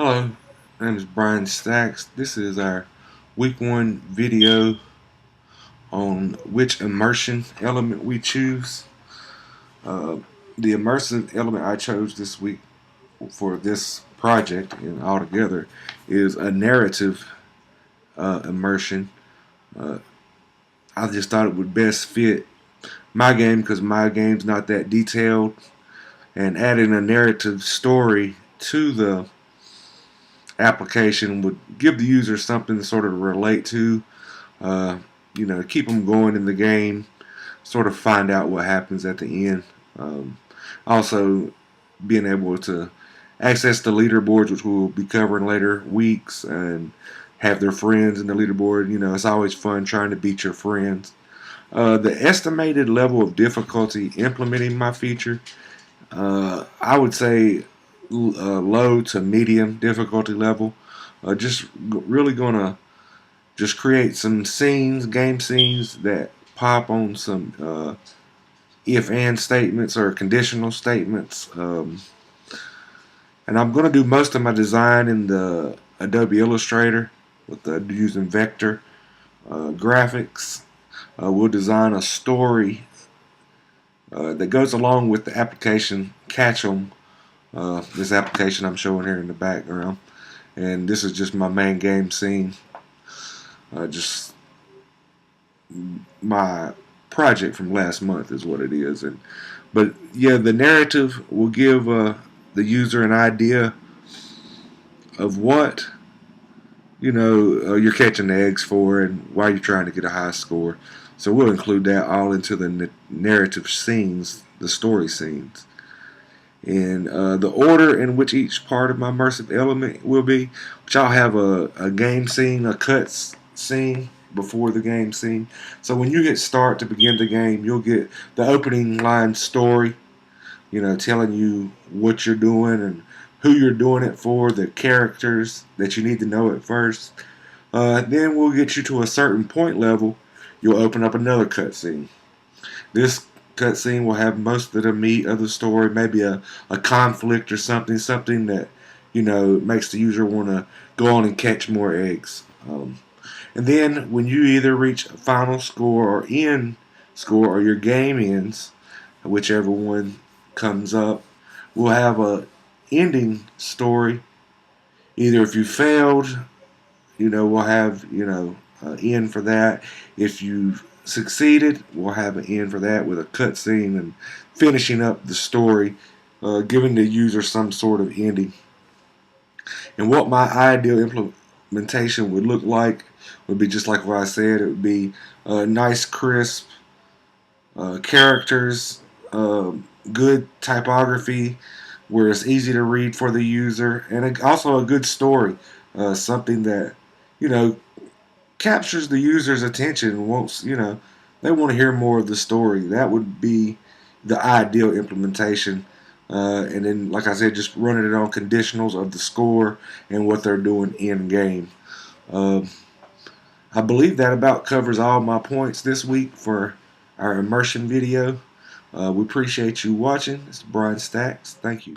Hello, my name is Brian Stacks. This is our week 1 video on which immersion element we choose. Uh, the immersive element I chose this week for this project and altogether is a narrative immersion. Uh, I just thought it would best fit my game because my game's not that detailed, and adding a narrative story to the application would give the user something to sort of relate to, uh, keep them going in the game, sort of find out what happens at the end. Also, being able to access the leaderboards, which we'll be covering later weeks, and have their friends in the leaderboard. It's always fun trying to beat your friends. The estimated level of difficulty implementing my feature, I would say low to medium difficulty level. Just really gonna just create some scenes, game scenes that pop on some if-and statements or conditional statements. And I'm gonna do most of my design in the Adobe Illustrator with using vector graphics. We'll design a story that goes along with the application Catch 'em. This application I'm showing here in the background, and this is just my main game scene. Just my project from last month is what it is, but yeah, the narrative will give the user an idea of what you're catching the eggs for and why you're trying to get a high score. So we'll include that all into the narrative scenes, the story scenes. And the order in which each part of my immersive element will be, which I'll have a game scene, a cuts scene before the game scene. So when you hit start to begin the game, you'll get the opening line story, telling you what you're doing and who you're doing it for, the characters that you need to know at first. Then we'll get you to a certain point level. You'll open up another cutscene. This cutscene will have most of the meat of the story, maybe a conflict or something that makes the user want to go on and catch more eggs. And then when you either reach a final score or end score, or your game ends, whichever one comes up, we'll have a ending story. Either if you failed, we'll have an end for that. If you succeeded, we'll have an end for that with a cutscene and finishing up the story, giving the user some sort of ending. And what my ideal implementation would look like would be just like what I said. It would be nice, crisp characters, good typography where it's easy to read for the user, and also a good story, something that captures the user's attention and wants, they want to hear more of the story. That would be the ideal implementation. And then, like I said, just running it on conditionals of the score and what they're doing in game. I believe that about covers all my points this week for our immersion video. We appreciate you watching. It's Brian Stacks. Thank you.